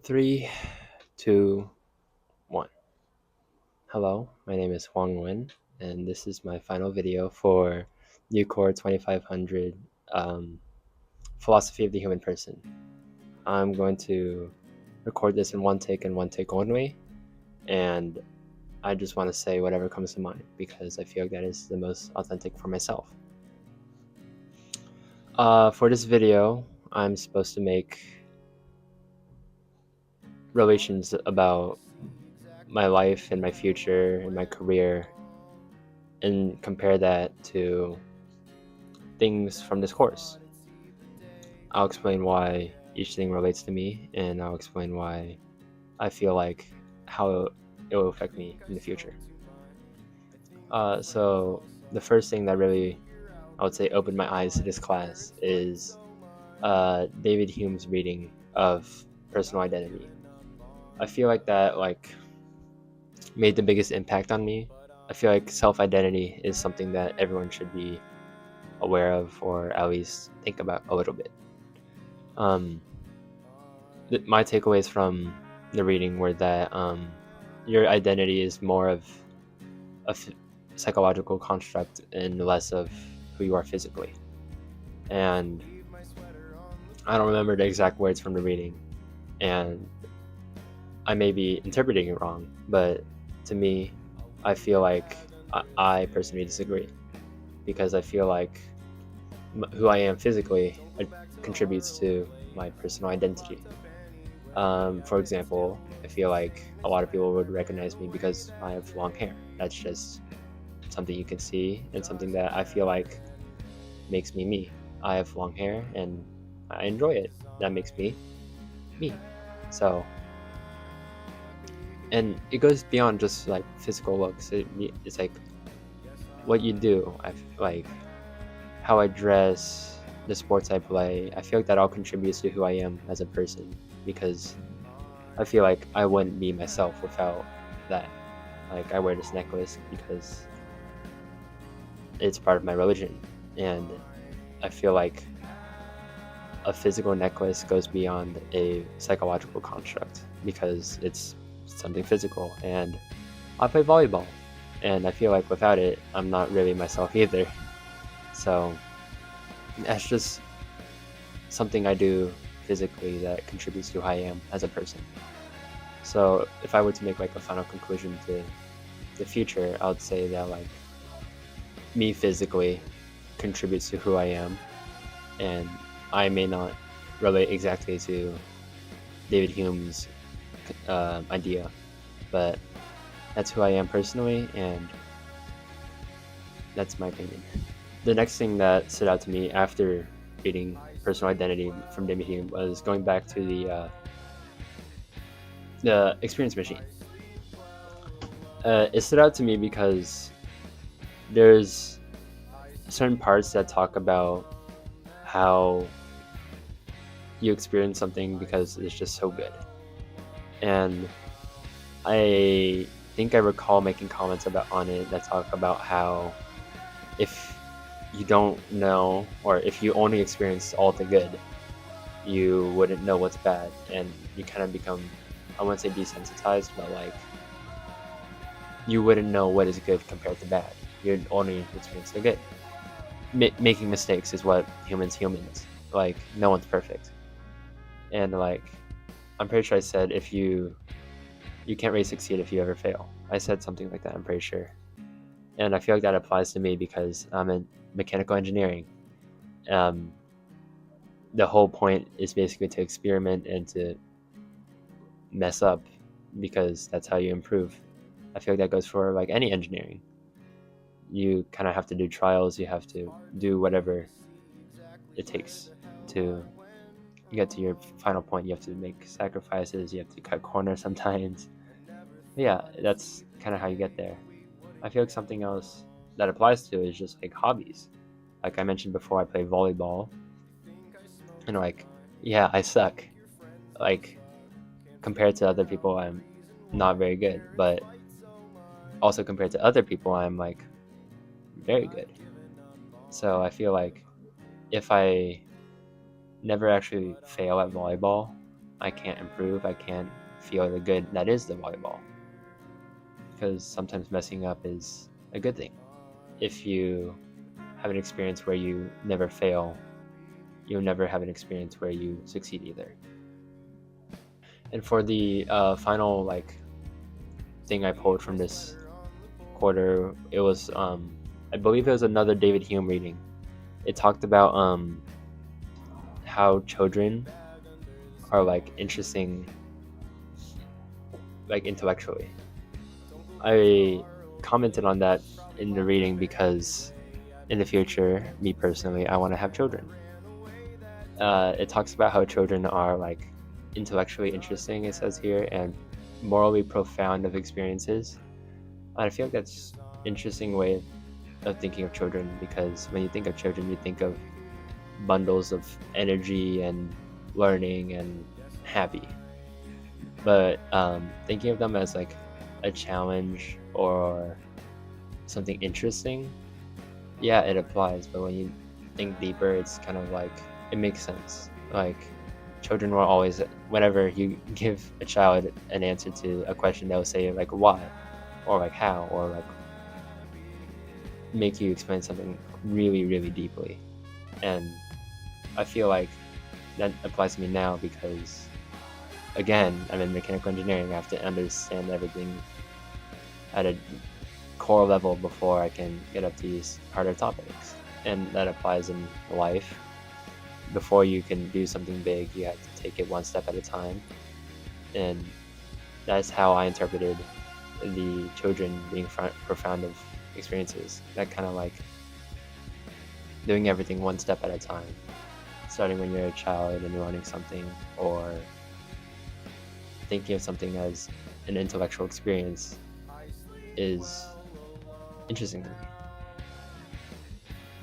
Three, two, one. Hello, my name is Huang Wen, and this is my final video for UCOR 2500 Philosophy of the Human Person. I'm going to record this in one take and one take only, and I just want to say whatever comes to mind because I feel like that is the most authentic for myself. For this video, I'm supposed to make relations about my life and my future and my career and compare that to things from this course. I'll explain why each thing relates to me, and I'll explain why I feel like how it will affect me in the future. So the first thing that really, I would say, opened my eyes to this class is David Hume's reading of personal identity. I feel like that made the biggest impact on me. I feel like self-identity is something that everyone should be aware of, or at least think about a little bit. My takeaways from the reading were that your identity is more of a psychological construct and less of who you are physically. And I don't remember the exact words from the reading, and I may be interpreting it wrong, but to me, I feel like I personally disagree, because I feel like who I am physically contributes to my personal identity. For example, I feel like a lot of people would recognize me because I have long hair. That's just something you can see and something that I feel like makes me me. I have long hair and I enjoy it. That makes me me. So, and it goes beyond just like physical looks. It's like what you do. Like how I dress, the sports I play. I feel like that all contributes to who I am as a person, because I feel like I wouldn't be myself without that. Like, I wear this necklace because it's part of my religion, and I feel like a physical necklace goes beyond a psychological construct because it's something physical. And I play volleyball, and I feel like without it, I'm not really myself either. So that's just something I do physically that contributes to who I am as a person. So if I were to make like a final conclusion to the future, I would say that like me physically contributes to who I am, and I may not relate exactly to David Hume's idea, but that's who I am personally, and that's my opinion. The next thing that stood out to me after reading Personal Identity from David Hume was going back to the experience machine. It stood out to me because there's certain parts that talk about how you experience something because it's just so good. And I think I recall making comments on it that talk about how if you don't know, or if you only experience all the good, you wouldn't know what's bad, and you kind of become, I wouldn't say desensitized, but like you wouldn't know what is good compared to bad. You'd only experience the good. Making mistakes is what humans. Like, no one's perfect. And like, I'm pretty sure I said if you can't really succeed if you ever fail. I said something like that, I'm pretty sure. And I feel like that applies to me because I'm in mechanical engineering. The whole point is basically to experiment and to mess up, because that's how you improve. I feel like that goes for like any engineering. You kind of have to do trials. You have to do whatever it takes to get to your final point. You have to make sacrifices. You have to cut corners sometimes. But yeah, that's kind of how you get there. I feel like something else that applies to is just like hobbies. Like I mentioned before, I play volleyball, and like, yeah, I suck. Like, compared to other people, I'm not very good, but also compared to other people, I'm like very good. So I feel like if I never actually fail at volleyball, I can't improve. I can't feel the good that is the volleyball. Because sometimes messing up is a good thing. If you have an experience where you never fail, you'll never have an experience where you succeed either. And for the final thing I pulled from this quarter, it was I believe it was another David Hume reading. It talked about how children are interesting intellectually. I commented on that in the reading because in the future, me personally, I want to have children. It talks about how children are intellectually interesting, it says here, and morally profound of experiences. And I feel like that's interesting way of thinking of children, because when you think of children, you think of bundles of energy and learning and happy. But thinking of them as a challenge or something interesting, yeah, it applies. But when you think deeper, it's kind of it makes sense. Children will always, whenever you give a child an answer to a question, they'll say why, or how, or make you explain something really, really deeply. And I feel like that applies to me now because, again, I'm in mechanical engineering. I have to understand everything at a core level before I can get up to these harder topics. And that applies in life. Before you can do something big, you have to take it one step at a time. And that's how I interpreted the children being profound of experiences. That kind of doing everything one step at a time. Starting when you're a child and you're learning something, or thinking of something as an intellectual experience, is interesting to me.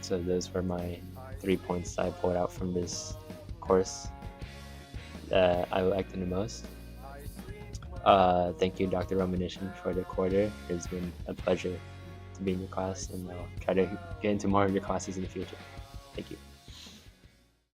So those were my 3 points I pulled out from this course that I liked the most. Thank you, Dr. Romanishin, for the quarter. It's been a pleasure to be in your class, and I'll try to get into more of your classes in the future. Thank you.